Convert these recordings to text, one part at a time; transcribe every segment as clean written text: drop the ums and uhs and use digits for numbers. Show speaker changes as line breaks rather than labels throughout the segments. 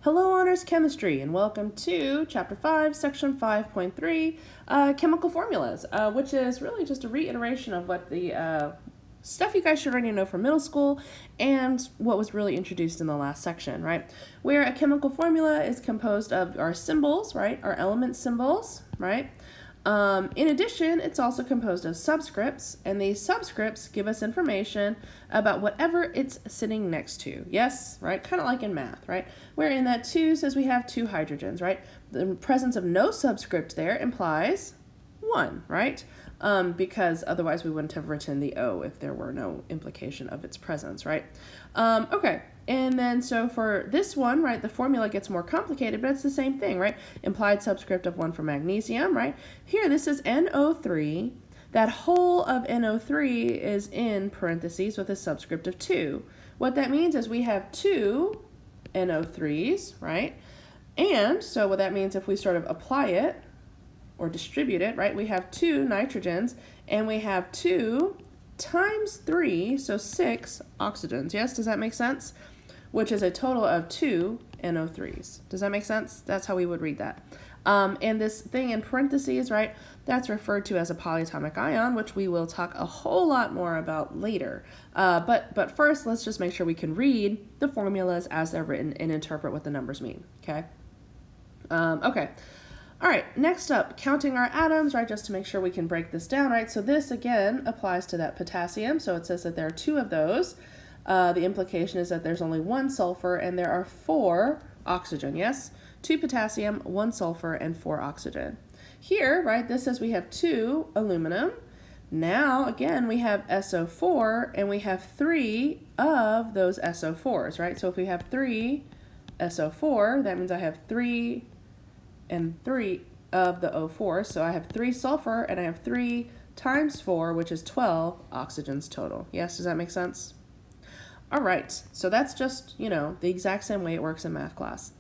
Hello, Honors Chemistry, and welcome to Chapter 5, Section 5.3, Chemical Formulas, which is really just a reiteration of what the stuff you guys should already know from middle school and what was really introduced in the last section, right? Where a chemical formula is composed of our symbols, right? Our element symbols, right? In addition, it's also composed of subscripts, and these subscripts give us information about whatever it's sitting next to. Yes, right? Kind of like in math, right? Where in that 2 says we have 2 hydrogens, right? The presence of no subscript there implies 1, right? Because otherwise we wouldn't have written the O if there were no implication of its presence, right? Okay. And then so for this one, right, the formula gets more complicated, but it's the same thing, right? Implied subscript of 1 for magnesium, right? Here, this is NO3. That whole of NO3 is in parentheses with a subscript of 2. What that means is we have 2 NO3s, right? And so what that means if we sort of apply it or distribute it, right, we have 2 nitrogens and we have 2 times 3, so 6 oxygens. Yes, does that make sense? Which is a total of 2 NO3s. Does that make sense? That's how we would read that. And this thing in parentheses, right, that's referred to as a polyatomic ion, which we will talk a whole lot more about later. But first, let's just make sure we can read the formulas as they're written and interpret what the numbers mean, okay? Okay. All right, next up, counting our atoms, right, just to make sure we can break this down, right? So this, again, applies to that potassium. So it says that there are 2 of those. The implication is that there's only 1 sulfur and there are 4 oxygen, yes? 2 potassium, 1 sulfur, and 4 oxygen. Here, right, this says we have 2 aluminum. Now, again, we have SO4 and we have 3 of those SO4s, right? So if we have 3 SO4, that means I have 3 and 3 of the O4. So I have 3 sulfur and I have 3 times 4, which is 12 oxygens total. Yes, does that make sense? All right, so that's just, the exact same way it works in math class.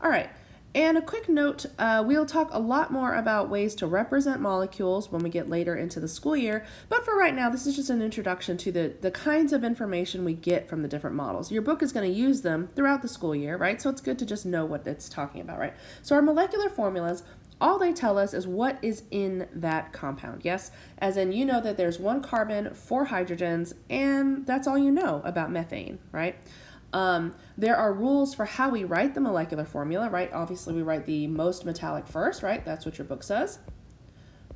All right, and a quick note, we'll talk a lot more about ways to represent molecules when we get later into the school year, but for right now, this is just an introduction to the kinds of information we get from the different models. Your book is going to use them throughout the school year, right? So it's good to just know what it's talking about, right? So our molecular formulas, all they tell us is what is in that compound, yes? As in, you know that there's 1 carbon, 4 hydrogens, and that's all you know about methane, right? There are rules for how we write the molecular formula, right? Obviously, we write the most metallic first, right? That's what your book says,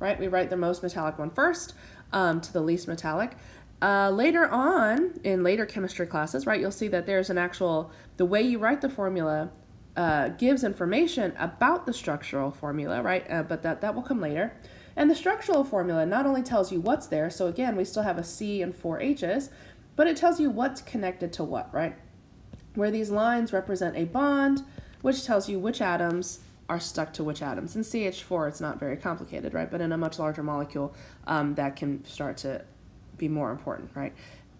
right? We write the most metallic one first to the least metallic. Later on, in later chemistry classes, right, you'll see that there's the way you write the formula gives information about the structural formula, right? But that will come later. And the structural formula not only tells you what's there, so again, we still have a C and 4 H's, but it tells you what's connected to what, right? Where these lines represent a bond, which tells you which atoms are stuck to which atoms. In CH4, it's not very complicated, right? But in a much larger molecule, that can start to be more important, right?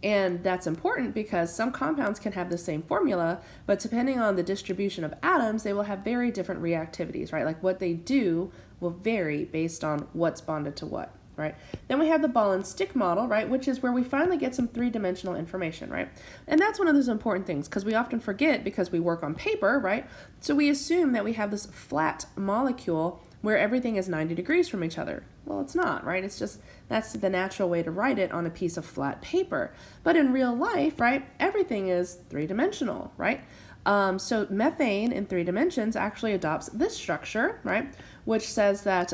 And that's important because some compounds can have the same formula, but depending on the distribution of atoms, they will have very different reactivities, right? Like what they do will vary based on what's bonded to what, right? Then we have the ball and stick model, right? Which is where we finally get some 3-dimensional information, right? And that's one of those important things because we often forget because we work on paper, right? So we assume that we have this flat molecule where everything is 90 degrees from each other. Well, it's not, right? It's just, that's the natural way to write it on a piece of flat paper. But in real life, right, everything is 3-dimensional, right? So methane in 3 dimensions actually adopts this structure, right, which says that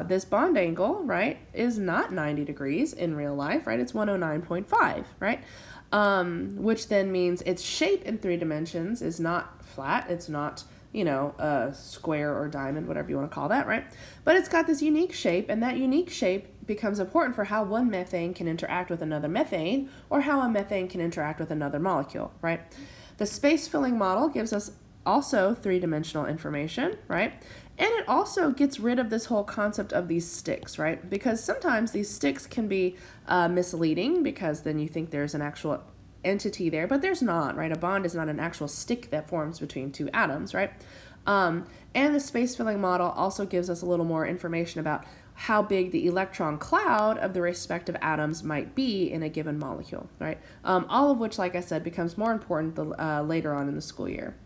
this bond angle, right, is not 90 degrees in real life, right? It's 109.5, right? Which then means its shape in 3 dimensions is not flat. It's not a square or diamond, whatever you want to call that, right? But it's got this unique shape, and that unique shape becomes important for how one methane can interact with another methane, or how a methane can interact with another molecule, right? The space-filling model gives us also 3-dimensional information, right? And it also gets rid of this whole concept of these sticks, right? Because sometimes these sticks can be misleading because then you think there's an actual entity there, but there's not, right? A bond is not an actual stick that forms between 2 atoms, right? And the space-filling model also gives us a little more information about how big the electron cloud of the respective atoms might be in a given molecule, right? All of which, like I said, becomes more important later on in the school year.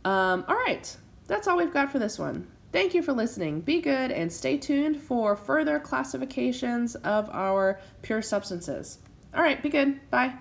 All right, that's all we've got for this one. Thank you for listening. Be good and stay tuned for further classifications of our pure substances. All right, be good. Bye.